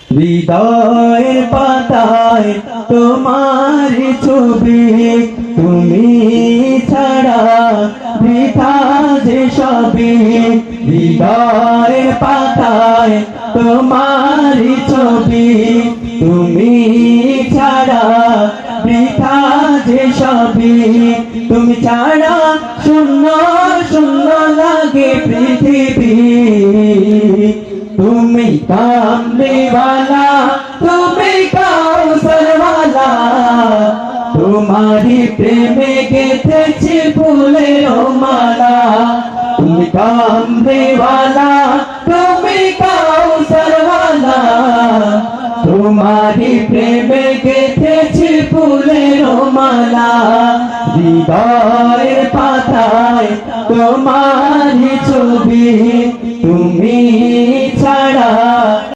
হৃদয়ের পাতায় তোমার ছবি, তুমি ছাড়া বৃথা যে সবই। হৃদয়ের পাতায় তোমার ছবি, তুমি ছাড়া বৃথা যে সবই। তুমি ছাড়া শূন্য শূন্য লাগে পৃথিবী। তুমি কামলিওয়ালা, তুমি কাউসারওয়ালা, তোমারি প্রেমে গেঁথেছি ফুলের মালা। তুমি কামলিওয়ালা, তুমি কাউসারওয়ালা, তোমারি প্রেমে গেঁথেছি ফুলের মালা। হৃদয়ের পাতায় তোমারি ছবি, তুমি ছাড়া